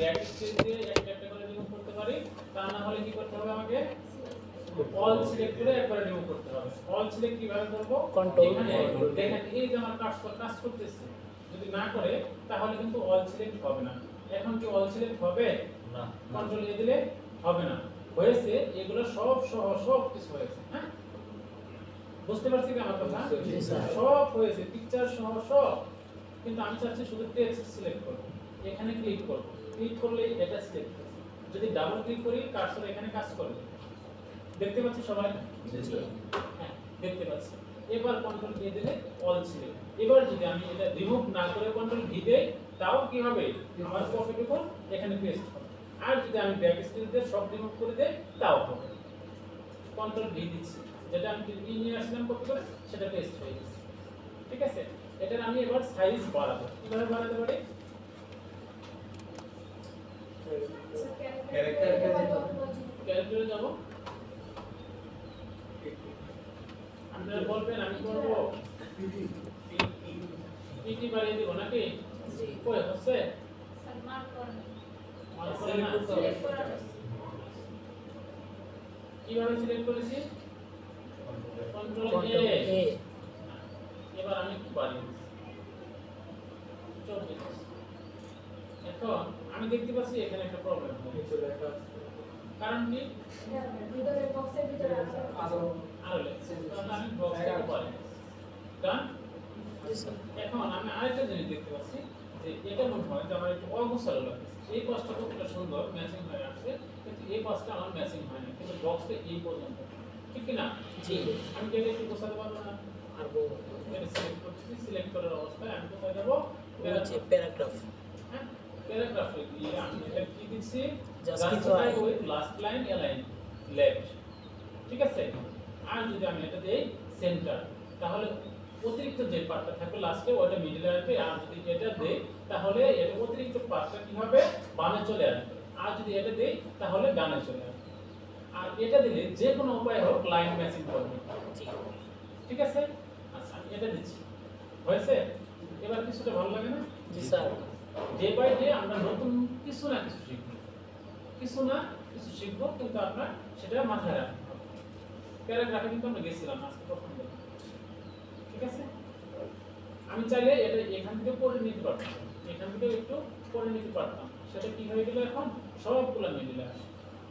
Back space দিয়ে একটা একটা করে রিমুভ করতে পারি, তা না হলে কি করতে হবে আমাকে অল সিলেক্ট করে একবারে রিমুভ করতে হবে। অল সিলেক্ট কিভাবে করব, এখানে দেখেন এই যে আমার কাজ করতেছে, যদি না করে তাহলে কিন্তু অল সিলেক্ট হবে না। এখন কি অল সিলেক্ট হবে না, কন্ট্রোল এ দিলে হবে না। হয়েছে এগুলো সব সহ সব কিছু হয়েছে। হ্যাঁ, বুঝতে পারছি কি আমার কথা? সব হয়েছে, পিকচার সহ সব, কিন্তু আমি চাচ্ছি শুধু টেক্সট সিলেক্ট করব। এখানে ক্লিক করব, ক্লিক করলে এটা সিলেক্ট হবে। যদি ডাবল ক্লিক করি কার্সর এখানে কাজ করবে। দেখতে পাচ্ছি সবাই? হ্যাঁ, দেখতে পাচ্ছি। এবার কন্ট্রোল ভি দিলে অল সিলেক্ট। এবার যদি আমি এটা রিমুভ না করে কন্ট্রোল ভি দেই, তাও কি হবে, আমার কপিটুকু এখানে পেস্ট হবে। আর যদি আমি ব্যাক স্পেস দিয়ে সব রিমুভ করে দেই, তাও হবে। কন্ট্রোল ভি দিচ্ছি, যেটা আমি নিয়ে আসলাম কপি করে, সেটা পেস্ট হয়ে গেছে। ঠিক আছে, এটার আমি এবার সাইজ বাড়াবো। কিভাবে বাড়াতে পারি? ক্যারেক্টারে যাব, আপনারা বলবেন আমি করব পিটি বাড়িয়ে দিব নাকি? কই হচ্ছে সম্মান করুন, কিভাবে সিলেক্ট করেছি? কন্ট্রোল এ। এবার আমি একটু বাড়িয়ে দিচ্ছি 24। এখন আমি দেখতে পাচ্ছি এখানে একটা প্রবলেম হয়েছে। কারণ কি ভিতরে বক্সের ভিতরে আরো লেখছে, তাহলে আমি বক্সটাকে পরে ডান। এখন আমি আরেকটা জিনিস দেখতে পাচ্ছি যে এটা মনে হয় যে আমার একটু অগোছালো লাগছে। এই পাশটা কতটা সুন্দর ম্যাচিং হয়ে আসছে, কিন্তু এই পাশটা আমার ম্যাচিং হয় না, কিন্তু বক্সটা এই পর্যন্ত, ঠিক কি না? জি। আমি এটা একটু গোছাতে পারবো না? পারবো। এটা সিলেক্ট করছি, সিলেক্ট করার অবস্থায় আমি কোথায় যাব? প্যারাগ্রাফ। হ্যাঁ, প্যারাগ্রাফে গিয়ে আমি এটা কি দিচ্ছি? Justify with last line align left. ঠিক আছে, আর যদি আমি এটা দেই সেন্টার, তাহলে অতিরিক্ত যে পার্টটা থাকবে লাস্টে ওটা মিডলে আসবে। আর যদি এটা দেই তাহলে এর অতিরিক্ত পার্টটা কি হবে, বামে চলে আসবে। আর যদি এটা দেই তাহলে ডানে চলে আসবে। আর এটা দিলে যে কোনো উপায় হোক লাইন ম্যাচিং করবে। ঠিক আছে, আচ্ছা আমি এটা দিচ্ছি, হয়েছে? এবার কিছুটা ভালো লাগে না? জি স্যার। ডে বাই ডে আমরা নতুন কিছু না কিছু শিখবো, কিছু না কিছু শিখবো, কিন্তু আপনার সেটা মাথায় রাখতে হবে। প্যারাগ্রাফে কিন্তু আমরা গেছিলাম আজকে প্রথম দিন। ঠিক আছে, আমি চাইলে এটা এখান থেকে পড়ে নিতে পারতাম, এখান থেকে একটু পড়ে নিতে পারতাম, সেটা কি হয়ে গেল, এখন সবগুলো মিডিলে আসে।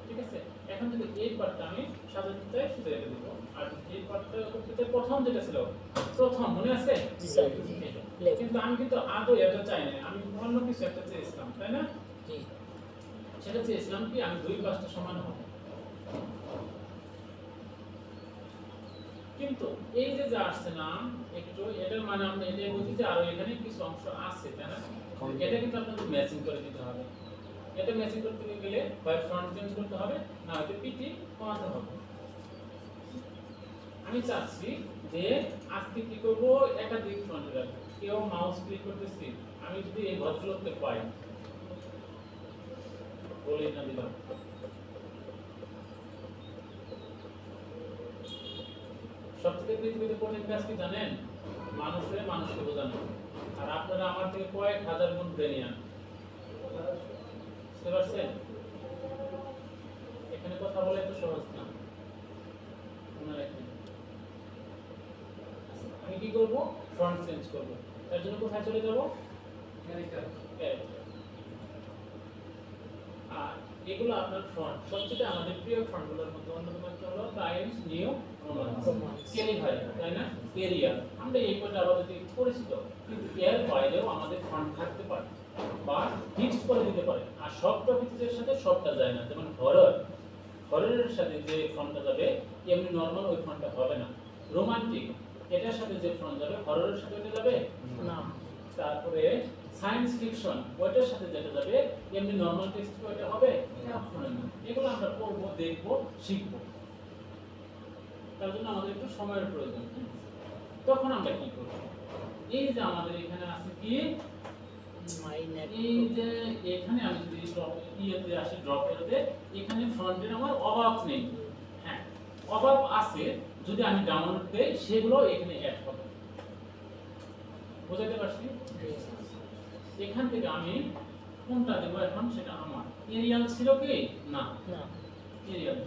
ঠিক আছে, এখন যদি এই পার্টটা আমি সাজাতে চাই শুধু এটা দিব, আর এই পার্টটা করতে চাই প্রথম যেটা ছিল প্রথম, মনে আছে? জি স্যার। কিন্তু আমি কিন্তু আদৌ এটা চাই না, আমি অন্য কিছু একটা চেয়েছিলাম, তাই না? জি। সেটা চেয়েছিলাম কি আমি দুই পাশটা সমান হবে, কিন্তু এই যে যা আসছে না একটু, এটার মানে আমরা এটাই বুঝি যে আরো এখানে কিছু অংশ আছে, তাই না? এটা কিন্তু আপনাদের ম্যাচিং করে দিতে হবে। এটা ম্যাচিং করতে গেলে হয় ফ্রন্ট চেঞ্জ করতে হবে, না হয়তো পিটি কমাতে হবে। আমি চাচ্ছি যে আজকে কি করব, একাধিক ফ্রন্টে রাখবো। কেউ মাউস ক্লিক করতেছি, আমি যদি এই ভদ্রলোককে পাই, বলেই না দিলাম, সবথেকে পৃথিবীতে কঠিন কাজ কি জানেন? মানুষকে বোঝানো। আর আপনারা আমার থেকে কয়েক হাজার গুণ ব্রেনিয়ান, বুঝতে পারছেন? এখানে কথা বলা এত সহজ না, মনে রাখবেন। আমি কি করব, ফ্রন্ট চেঞ্জ করব। তার জন্য কোথায় চলে যাব? ক্যারেক্টার। আর এগুলো আপনার ফ্রন্ট, সবচেয়ে আমাদের প্রিয় ফ্রন্টগুলোর মধ্যে অন্যতম একটা হলো টাইমস নিউ রোমান কেলি ভাই, তাই না? এরিয়া, আমরা এই কোডটা আমাদের পরিচিত, কিন্তু এর বাইরেও আমাদের ফ্রন্ট থাকতে পারে বা ফিক্সড করে দিতে পারে। আর সব টপিকের সাথে সবটা যায় না, যেমন হররের সাথে যে ফ্রন্টটা যাবে এমনি নরমাল ওই ফ্রন্টটা হবে না। রোমান্টিক, এটার সাথে যে ফ্রন্ট যাবে হররের সাথে ওটা যাবে না। তারপরে সায়েন্স ফিকশন, ওইটার সাথে যেটা যাবে এমনি নরমাল টেক্সট ওইটা হবে না। এগুলো আমরা পড়বো, দেখবো, শিখবো। তার জন্য আমাদের একটু সময়ের প্রয়োজন। তখন আমরা কি করব, এই যে আমাদের এখানে আছে কি, এই যে এখানে আমি যদি ইয়েতে আসি ড্রপ এরতে, এখানে ফ্রন্টের আমার অভাব নেই। হ্যাঁ, অভাব আছে, যদি আমি ডাউনলোড দেই সেগুলো এখানে অ্যাড হবে। বুঝাতে পারছি? এখান থেকে আমি কোনটা দেব এখন সেটা আমার এরিয়াল ছিল কি না না এরিয়াল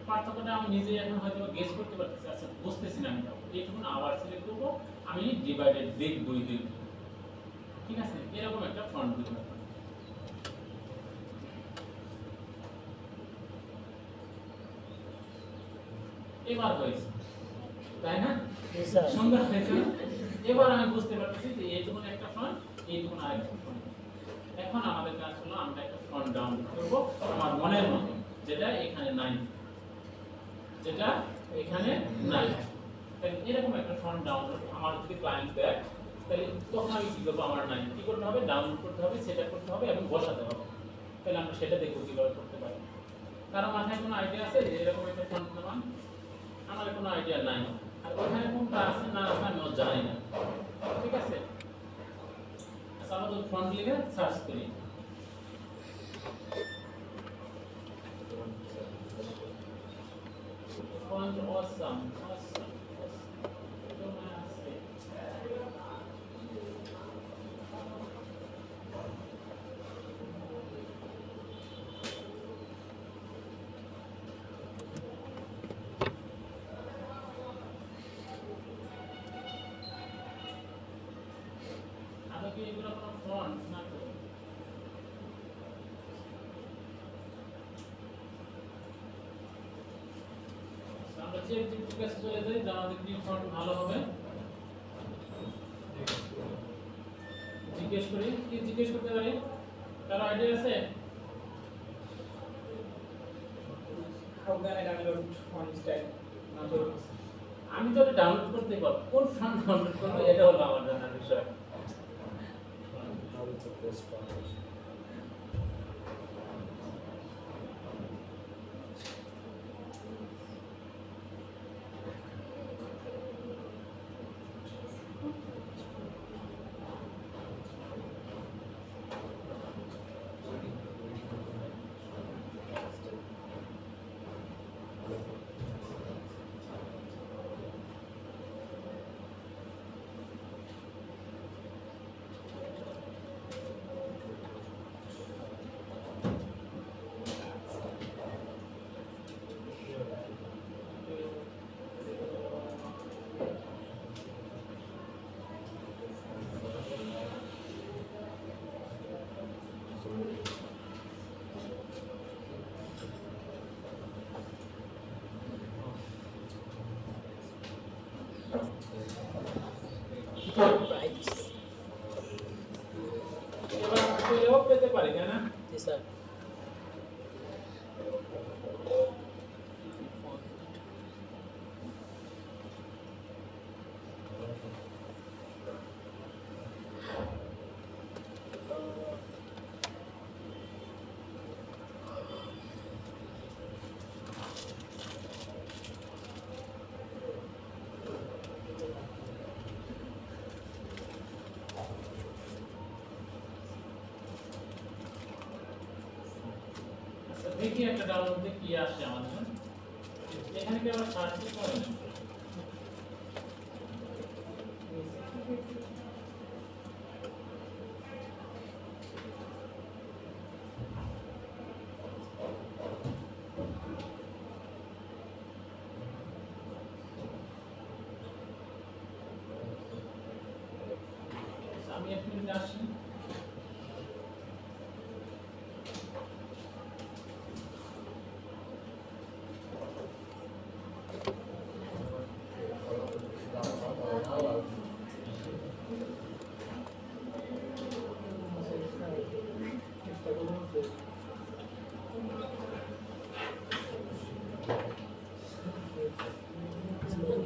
পার্থক্যটা আমি নিজে এখন হয়তো গেস করতে পারতেছি আচ্ছা বুঝতেছি না আমি এইটুকু আবার সিলেক্ট করব আমি ডিভাইডেড দেখবই দেখব ঠিক আছে এরকম একটা ফন্ট দিব এবার হয়েছে তাই না স্যার সুন্দর হয়েছে না? এবার আমি বুঝতে পারতেছি যে এইটুকু একটা ফন্ট এইটুকু আরেকটা ফন্ট এখন আমাদের কাজ হলো আমরা একটা ফন্ট ডাউনলোড করব আমার মনের মতো যেটা এখানে নাই যেটা এখানে নাই তাহলে এরকম একটা ফন্ট ডাউনলোড আমার যদি ক্লায়েন্ট দেয় তাহলে তখন আমি কি করবো আমার নাই কি করতে হবে ডাউনলোড করতে হবে সেটা করতে হবে এবং বসাতে হবে তাহলে আমরা সেটা দেখবো কিভাবে করতে পারি কারো মাথায় কোনো আইডিয়া আছে যে এরকম একটা ফন্ট নামান আমার কোনো আইডিয়া নাই আর ওখানে কোনটা আছে না আছে আমিও জানি না ঠিক আছে আচ্ছা আমরা তো ফন্ট লিখে সার্চ করি font awesome আমি কি এগুলো কোনো ফন্ট না তো আমরা চেক জিপিটির কাছে চলে যাই যে আমাদের কি ফন্ট ভালো হবে জিজ্ঞেস করি কি জিজ্ঞেস করতে পারি কারো আইডিয়া আছে How can I download font style? আমি তো ডাউনলোড করতে পারবো কোন ফন্ট ডাউনলোড করব এটা হলো আমার জানার বিষয় প্রাইস এবার পেলেও পেতে পারি তাই না জি স্যার আচ্ছা দেখি একটা ডাউনলোড দিয়ে কি আসে আমাদের এখানে কি আবার সার্চ করে না আমি এক মিনিট আসি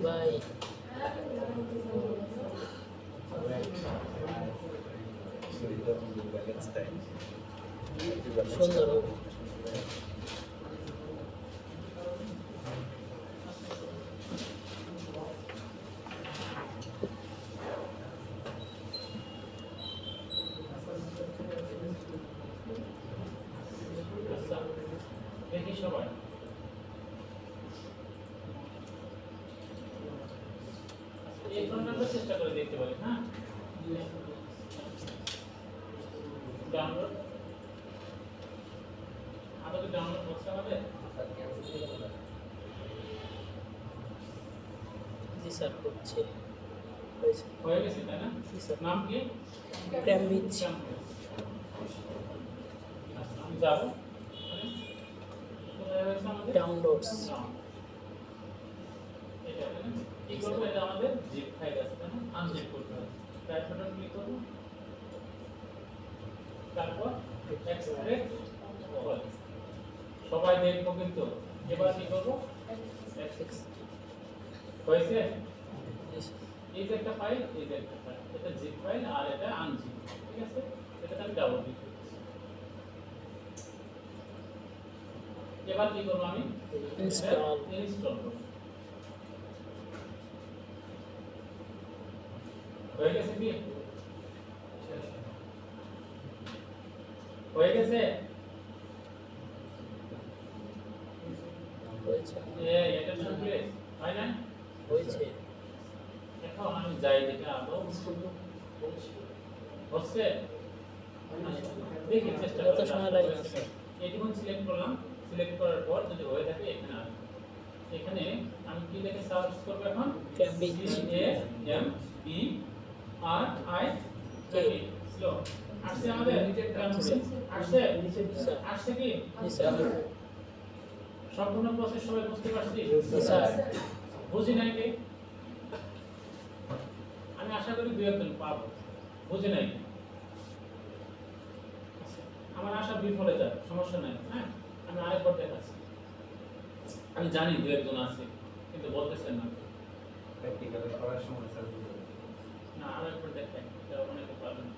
ভাই সুন্দর আচ্ছা দেখি সবাই এই ফোনটা চেষ্টা করে দেখতে পারি হ্যাঁ কি ডাউনলোড হচ্ছে আমাদের? জি স্যার হচ্ছে হয়েছে হয়ে গেছে তাই না? জি স্যার নাম কি? ক্যামব্রিজ আচ্ছা, আমি যাবো কোথায় হয়েছে আমাদের? ডাউনলোডস এটা তাই না? কি করবো? এটা আমাদের জিপ ফাইল আছে তাই না? আনজিপ করতে হবে। রাইট বাটন ক্লিক করবো, তারপর এক্সট্রাক্ট অল। সবাই দেখবো কিন্তু। এবার কি করবো? হয়েছে? জি স্যার এই যে একটা ফাইল, এই যে একটা ফাইল, এটা জিপ ফাইল আর এটা আনজিপ, ঠিক আছে? এটাতে আমি ডাবল ক্লিক করছি। এবার কি করবো আমি? ইনস্টল ইনস্টল করব। হয়ে গেছে কি? হয়ে গেছে? হয়েছে এটা শুনলে হয় না? হয়েছে এখন আমি যাই দেখে আদৌ হচ্ছে? দেখি চেষ্টা কত করে সময় লাগে না স্যার? এইটুকুন সিলেক্ট করলাম, সিলেক্ট করার পর যদি হয়ে থাকে এখানে আসবে। এখানে আমি কি লিখে সার্চ করব এখন? ক্যামব্রিজ CAMBRIDGE স্লো আসছে আমাদের ক্যামব্রিজ আসছে? স্যার আসছে কি? জি স্যার সম্পূর্ণ প্রসেস সবাই বুঝতে পারছি? জি স্যার বুঝি নাই কি? আমি আশা করি দুই একজন পাবো। বুঝি নাই? আচ্ছা, আমার আশা বিফলে যাক, সমস্যা নাই। হ্যাঁ, আমি আরেকবার দেখাচ্ছি। আমি জানি দুই একজন আছে কিন্তু বলতেছেন না। প্র্যাকটিক্যাল করার সময় স্যার না, আরেকবার দেখাই, এটা অনেকে পারবেন না।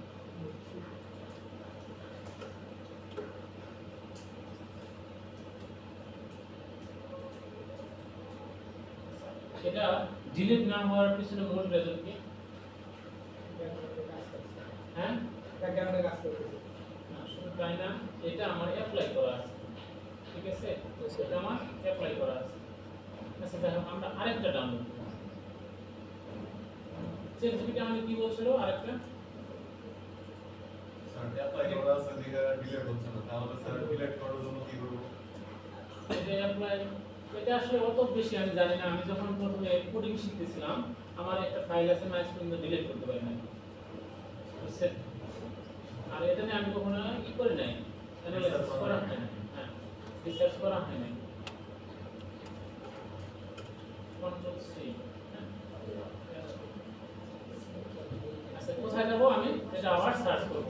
এটা ডিলিট না হওয়ার পিছনে মূল রিজন কি? হ্যাঁ, ব্যাকগ্রাউন্ডে কাজ করতেছে। না শুধু তাই না, এটা আমার অ্যাপ্লাই করা আছে, ঠিক আছে? এটা আমার অ্যাপ্লাই করা আছে। আচ্ছা দেখো, আমরা আরেকটা ডাউনলোড করব। চেঞ্জবিটা আমাদের কি বলছিল আরেকটা? স্যার অ্যাপ্লাই করা আছে দিকে ডিলিট হচ্ছে না, তাহলে স্যার ডিলিট করার জন্য কি করব? এটা অ্যাপ্লাই, এটা আসলে অত বেশি আমি জানি না। আমি যখন প্রথমে কোডিং শিখতেছিলাম, আমার একটা ফাইল আছে মাইস্ক্রিন ডিলিট করতে পারি না, বুঝছেন? আর এটা নিয়ে আমি কখনো কি করি নাই, অ্যানালাইসিস করা হয় না, হ্যাঁ, রিসার্চ করা হয় না। কন্ট্রোল সি, আচ্ছা কোথায় যাব? আমি এটা আবার সার্চ করব।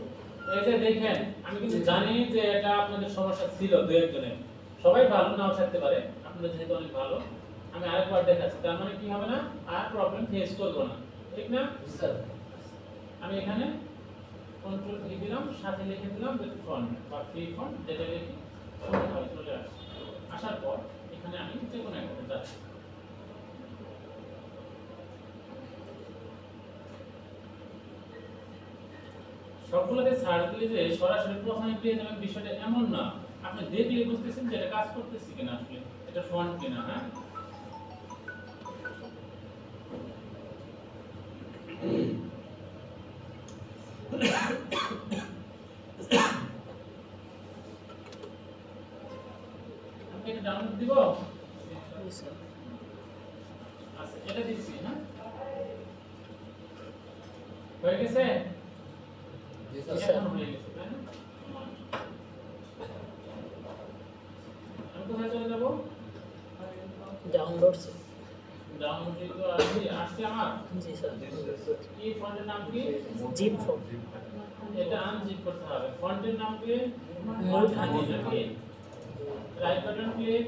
এই যে দেখেন, আমি কিন্তু জানি যে এটা আপনাদের সমস্যা ছিল দুই একজনের, সবাই ভালো নাও থাকতে পারে, আপনাদের যেহেতু অনেক ভালো। আমি আরেকবার দেখাচ্ছি, তার মানে কি হবে না, আর প্রবলেম ফেস করব না, ঠিক না স্যার আমি এখানে কন্ট্রোল কি দিলাম, সাথে লিখে দিলাম যে ফন্ট বা ফ্রি ফন্ট, যেটা লিখি সুন্দরভাবে চলে আসে। আসার পর এখানে আমি যে কোনো একটা যাচ্ছি। সবগুলোতে সার্চ দিলে যে সরাসরি প্রথমে পেয়ে যাবেন বিষয়টা এমন না। আপনি দেখলে বুঝতেছেন যে এটা কাজ করতেছে কিনা, আসলে এটা ফন্ট কিনা। হ্যাঁ, আমি এটা ডাউনলোড দিব। জি স্যার আচ্ছা, এটা দিচ্ছি। হ্যাঁ, হয়ে গেছে? জি এখন হয়ে গেছে তাই না? আমি কোথায় চলে যাব? ডাউনলোডস ডাউনলোড তো আসছে আমার। জি স্যার কি ফন্টের নাম কি? জিপ ফোন এটা আনজিপ করতে হবে। ফন্টের নাম কি? মোড হানি নাকি? রাইট বাটন ক্লিক,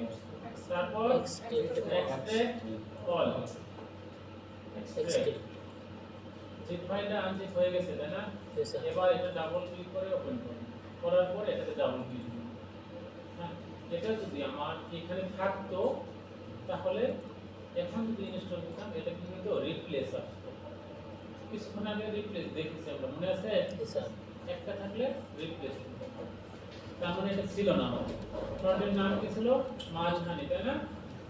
তারপর extend extract all. Extend zip ফাইলটা আনজিপ হয়ে গেছে তাই না? জি স্যার এবার এটা ডাবল ক্লিক করে ওপেন করুন। করার পর এটাতে ডাবল ক্লিক করুন। হ্যাঁ, এটা যদি আমার এখানে থাকতো তাহলে এখন যদি ইনস্টল করতাম, এটা কি হতো, রিপ্লেস আসতো। কিছুক্ষণ আগে রিপ্লেস দেখেছি আমরা, মনে আছে? জি স্যার একটা থাকলে রিপ্লেস হতো। তার মানে এটা ছিল না আমার। ফ্রন্টের নাম কি ছিল? মাঝখানে, তাই না?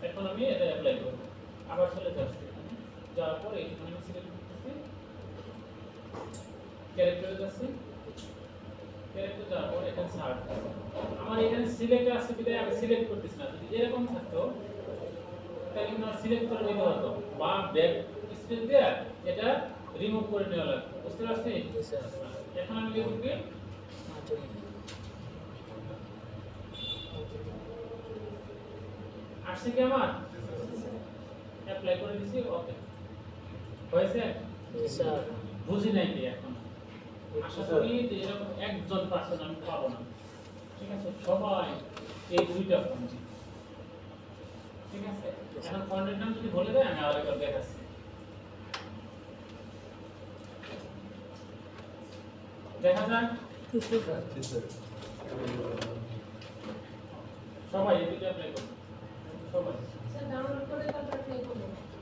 এখন আমি এটা অ্যাপ্লাই করব। আবার চলে যাচ্ছি, যাওয়ার পর এখানে আমি সিলেক্ট করতেছি, ক্যারেক্টারে যাচ্ছি, ক্যারেক্টার যাওয়ার পর এখানে সার্চ আমার এখানে সিলেক্ট আছে বিধায় আমি সিলেক্ট করতেছি না যদি এরকম থাকতো তাহলে কিন্তু সিলেক্ট করে নিতে হতো বা ব্যাক স্পেস দিয়ে এটা রিমুভ করে নেওয়া লাগতো বুঝতে পারছেন জি স্যার এখন আমি লিখব কি মাধ্যমিক আসছে কি আমার অ্যাপ্লাই করে দিছি ওকে হয়েছে জি স্যার বুঝি নাই কি এখন আশা করি যে এরকম একজন পার্সন আমি পাবো না ঠিক আছে সবাই এই দুইটা ফোন ঠিক আছে এখন ফন্টের নাম যদি বলে দেয় আমি আরেকবার দেখাচ্ছি দেখা যাক সবাই এই দুইটা অ্যাপ্লাই করুন সবাই স্যার ডাউনলোড করে তারপর প্লে করব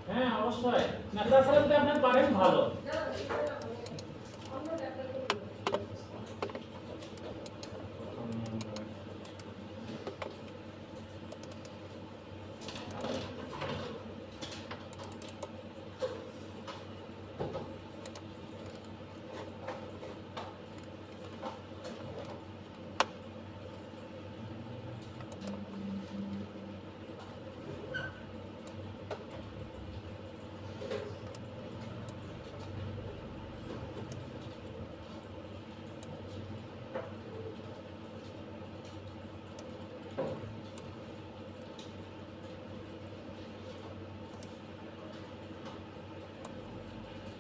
হ্যাঁ অবশ্যই না তাছাড়া যদি আপনি পারেন ভালো না অন্য অ্যাপ্লাই করব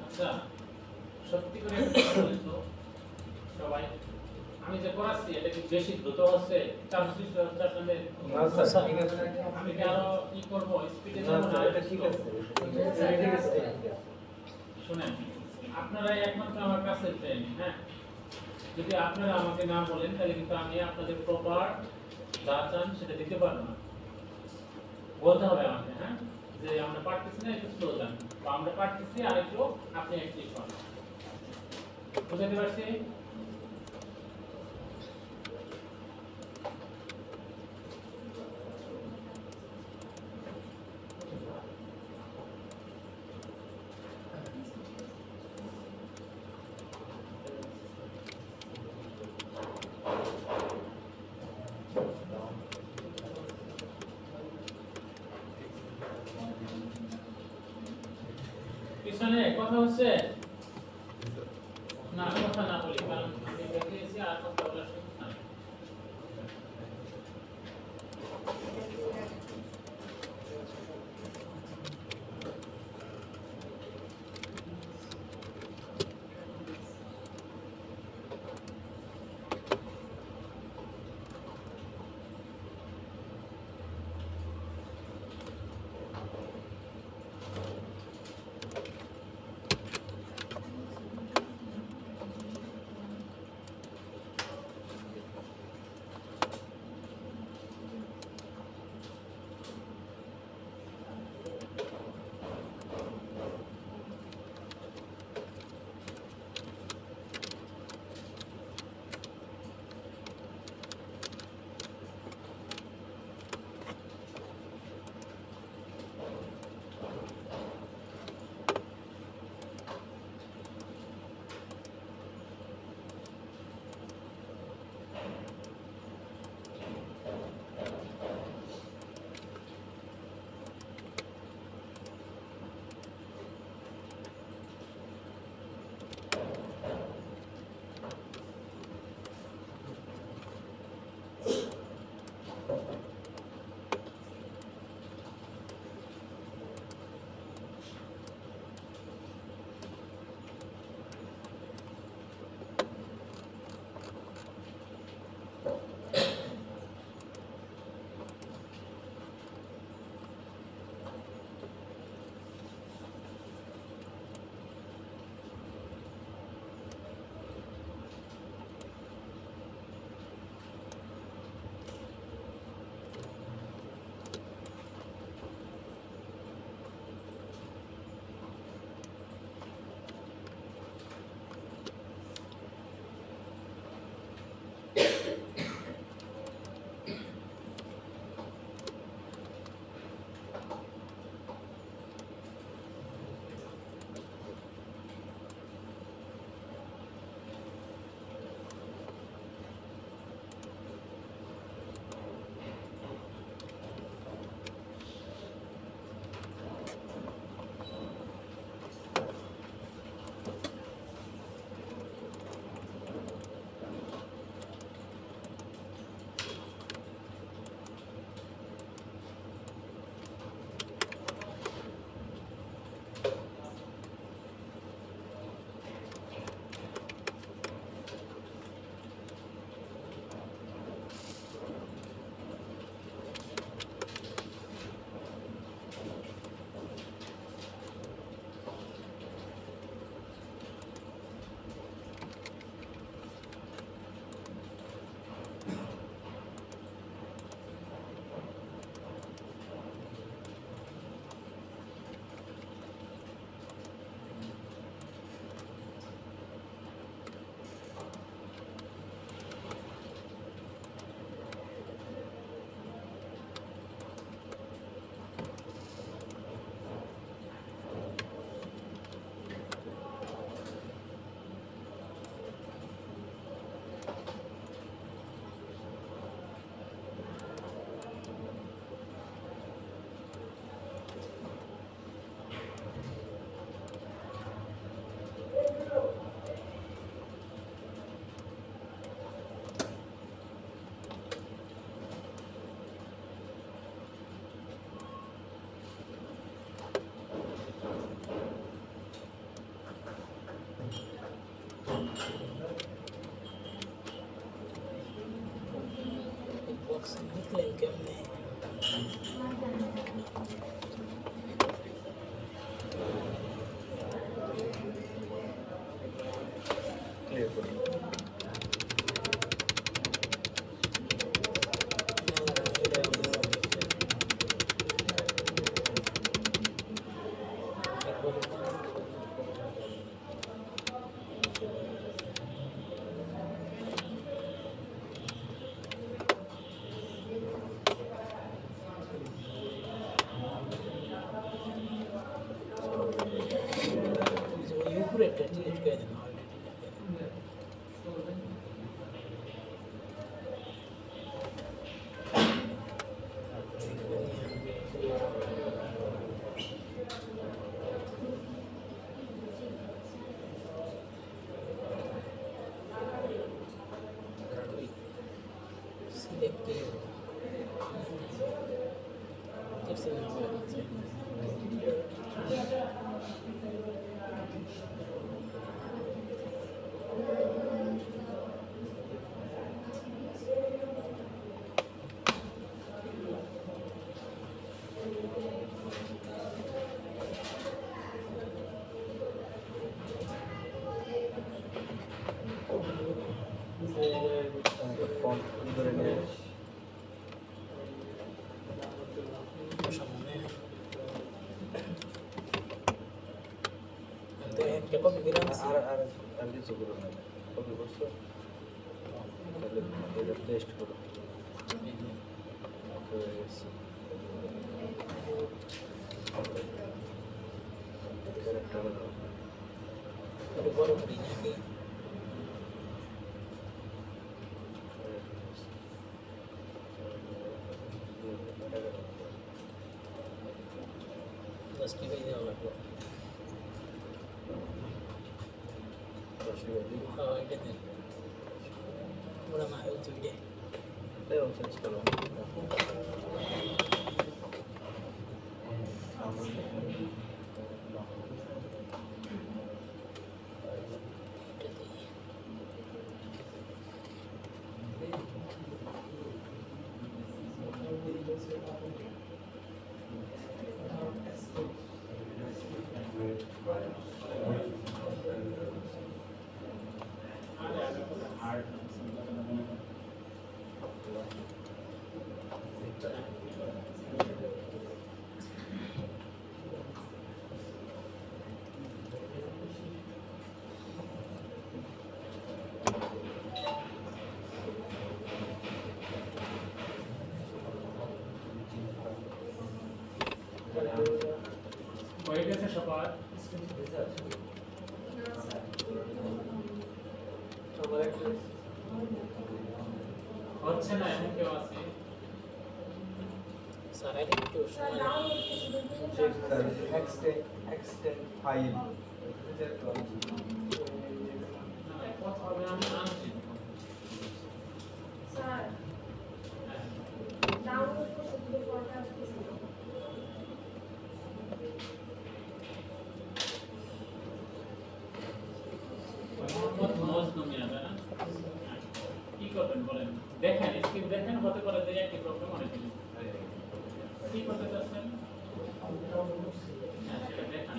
আচ্ছা সত্যি করে একটা কথা বলেন তো সবাই আমি যে করাচ্ছি এটা কি বেশি দ্রুত হচ্ছে চাপ সৃষ্টি হচ্ছে আপনাদের না স্যার ঠিক আছে আমি কি আরো কি করবো স্পিডে না যাবো না স্যার এটা ঠিক আছে ঠিক আছে শুনেন আপনারাই একমাত্র আমার কাছে ফ্রেন্ড হ্যাঁ যদি আপনারা আমাকে না বলেন তাহলে কিন্তু আমি আপনাদের প্রপার যা চান সেটা দিতে পারবো না বলতে হবে আমাকে হ্যাঁ যে আমরা পারতেছি না একটু স্লো যান বা আমরা পারতেছি আর একটু আপনি অ্যাক্টিভ হন বুঝতে পারছি পিছনে কথা হচ্ছে না কথা না বলি কারণ আমি দেখিয়েছি আর কথা বলার সুযোগ নাই বক্স নিকলেন কেমনে ক্লিয়ার করি উপরে একটা ডিলিট করে দেন সিলেক্ট ফন্ট ধরে নিয়ে তো একটা কপি করে আনছি আর কিছু করো না কপি করছো তাহলে এটা টেস্ট করো ওকে হয়ে গেছে ক্যারেক্টার একটু বড় করি নাকি দশ টিভি দেওয়া লাগবে হ্যাঁ এটা দেন ওরা মা ওই দুইটা এটাও চেঞ্জ করো এটা দিই হয়ে গেছে সবার হচ্ছে না এমন কেউ আছে স্যার এটা একটু সময় চেক স্যার এক্সটেন্ড ফাইল কথা হবে আমি আনছি স্যার ডাউনলোড করতে দিলে পড়া আসতেছে না। মোহাম্মদ মজনু মিয়া তাই না কি করবেন বলেন দেখেন স্ক্রিন দেখেন হতে পারে যে একই প্রবলেম অনেক কি করতে চাচ্ছেন হ্যাঁ সেটা দেখান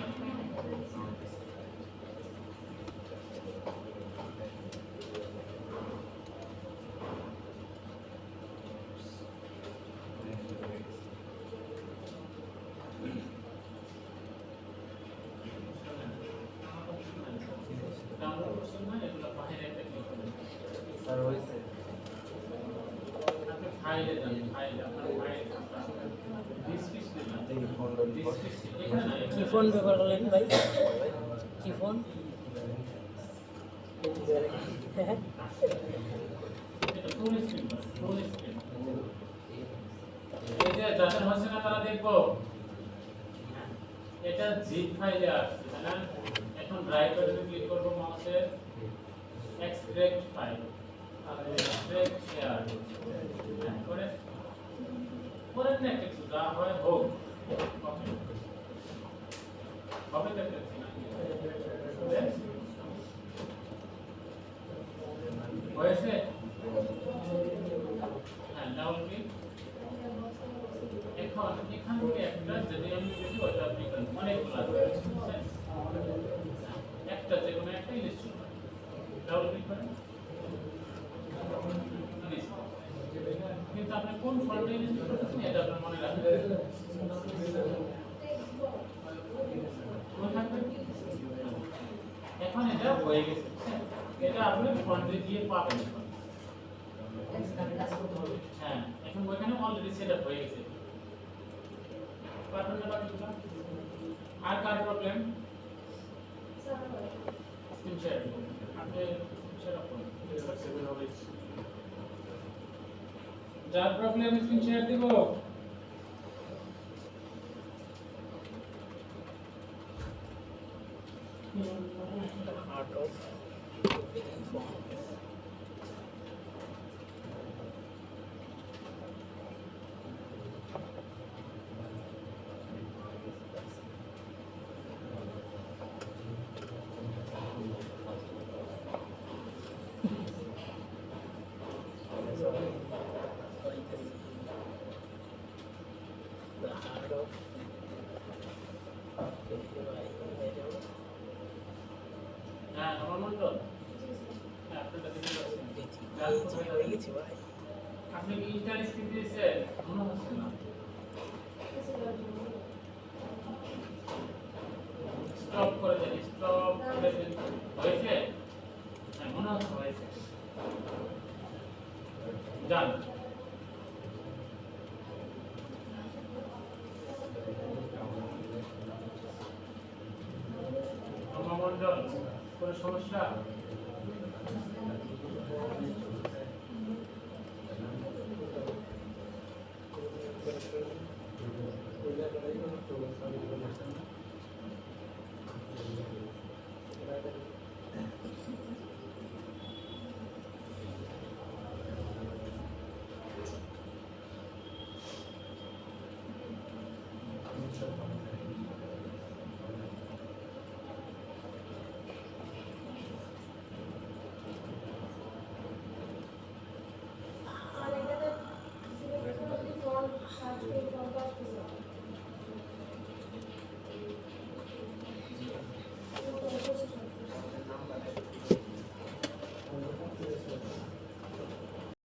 ডাউনলোড করছেন না এগুলো বাইরে একটা ক্লিক করবেন স্যার হয়েছে আপনি ফাইলে যান ফাইল আপনার ফাইল ডিসক্রিপশনে যান দেখি ফোনটা ডিসক্রিপশন এখানে না কি ফোন ব্যবহার করলেন ভাই কি ফোন হ্যাঁ এটা ফুল স্ক্রিন ফুল স্ক্রিন এই যে যাদের হচ্ছে না তারা দেখবো এটা জিপ ফাইলে আসছে তাই না এখন ড্রাইভ বাটনে ক্লিক করব মাউসের এক্সট্রাক্ট ফাইল আর এক্সট্রাক্ট শেয়ার করে পরে না কিছু যা হয় হোক হবে দেখতেছি না হয়েছে হ্যাঁ ডাউন ক্লিক এখান থেকে একটা যদি আমি দেখি ওটা আপনি করেন অনেকগুলো আছে বুঝছেন? একটা যে কোনো একটা ইলিশ ডাবল ক্লিক করেন ইলিশ। কিন্তু আপনি কোন ফন্টে ইলিশ করতেছেন এটা আপনার মনে রাখবেন মনে থাকবে। এখন এটা হয়ে গেছে বুঝছেন? এটা আপনি ফন্টে দিয়ে পাবেন হ্যাঁ এখন ওইখানে অলরেডি সেটআপ হয়ে গেছে পারবেন না বাকিগুলো আর কার প্রবলেম স্ক্রিন শেয়ার আপনি শেয়ার করুন ফ্লেক্সিবল হবে যার প্রবলেম স্ক্রিন শেয়ার দিব art of font. The art of হ্যাঁ আমার মনে তো হ্যাঁ আপনারা দেখতে পাচ্ছেন হয়ে গেছে ভাই। আপনি কি ইন্টার স্ক্রিন দিয়েছেন মনে হচ্ছে না স্টপ করে দেন স্টপ করে দেন হয়েছে হ্যাঁ মনে হচ্ছে হয়েছে যান মন্ডল কোনো সমস্যা